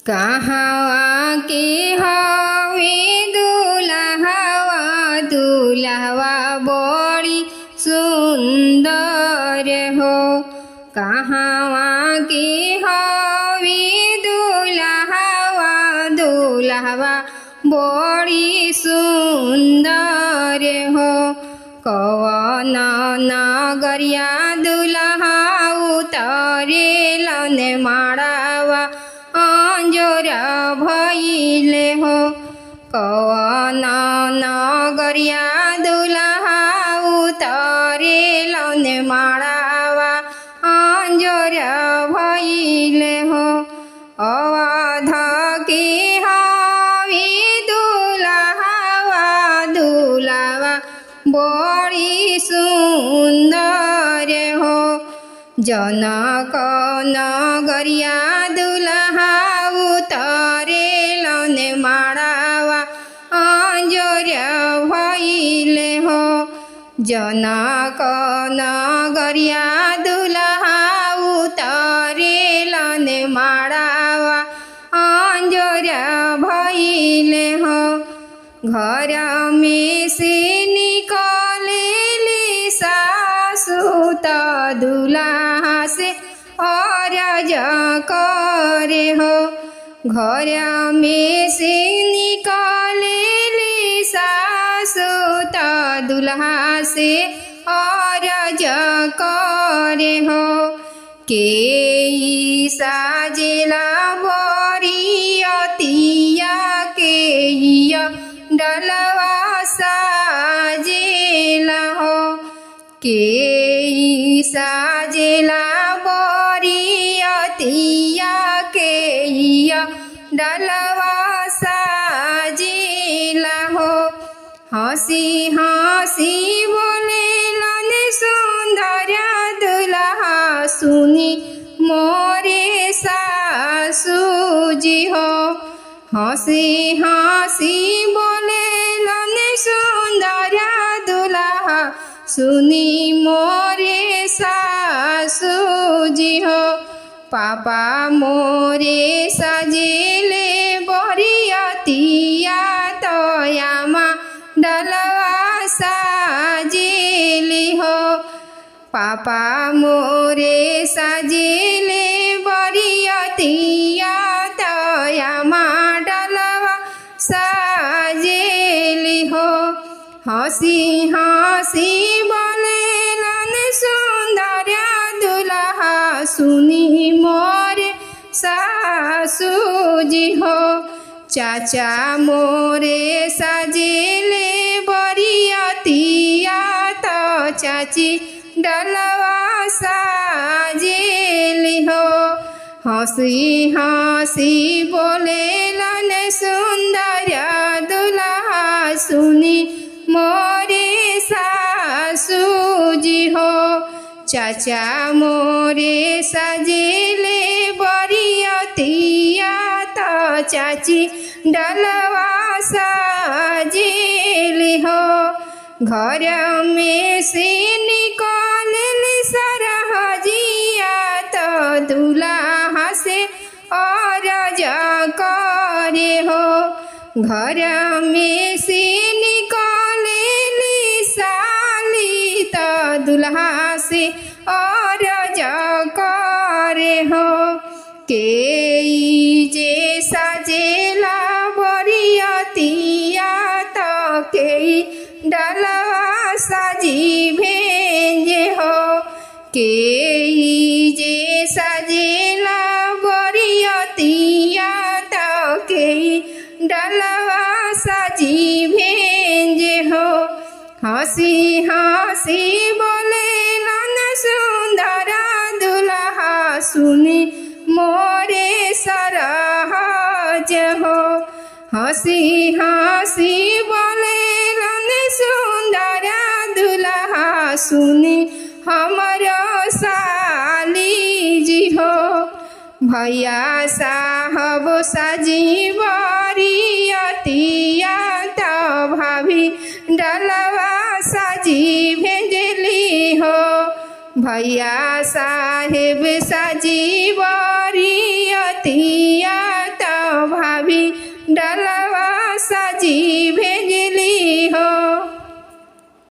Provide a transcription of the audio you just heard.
कहवा के हवे दुल्हवा दुल्हवा बड़ी सुंदर हो। कहवा के हवे दुल्हवा दुल्हवा बड़ी सुंदर हो। कवन नगरिया दुल्हा उतरेलन माड़ावा अंजोर भइले हो। कवन नगरिया दुल्हा उतरेलन माड़ावा अंजोर भइले हो। अवध के हवे दुल्हवा दुल्हवा बड़ी सुंदर हो। जनक नगरिया दुल्हा उतरेलन माड़ावा अंजोर भइले हो। जनक नगरिया दुल्हा उतरेलन माड़ावा अंजोर भइले हो। घर में से निकलेली सासु त दुल्हा से अरज करे हो। घर में से निकलेली सासु त दुल्हा से अरज करे हो। के साजेला बरियतिया के डलवा साजेला हो। के साजेला बरियतिया के डलवा साजेला हो। हंसी हंसी बोलेलन सुंदर दुल्हा सुनी मोरे सासू जी हो। हंसी हंसी बोलेलन सुंदर दुल्हा सुनी मोरे सासू जी हो। पापा मोरे सजेले बरियतिया तयामा डलवा साजेली हो। पापा मोरे सजेले बरियतिया तयामा डलवा साजेली हो। हंसी हंसी बोलेलन सुंदर दुल्हा सुनी मोरे सासू जी हो। चाचा मोरे सजेले बरियतिया तो चाची डलवा साजेली हो। हंसी हंसी बोलेलन सुंदर दुल्हा सुनी मोरे सासू जी हो। चाचा मोरे सजेले बरियतिया तो चाची डलवा साजेली हो। घर में से निकलेली सरहजिया तो दुल्हा से अरज करे हो। घर में से निकलेली साली तो दुल्हा से अरज करे हो। के जे सजेला बरियतिया तो के डलवा साजी भेजे हो। के जे सजेला बरियतिया तो के डलवा साजी भेजे हो। हंसी हंसी बोलेलन सुंदर दुल्हा सुनी मोरे सरहज हो। हंसी हंसी बोलेलन सुंदर दुल्हा सुनी हमरो साली जी हो। भैया साहब साजी बरियतिया तो भाभी डलवा साजी भेजली हो। भैया साहेब साजी बरियतिया तो डलवा साजी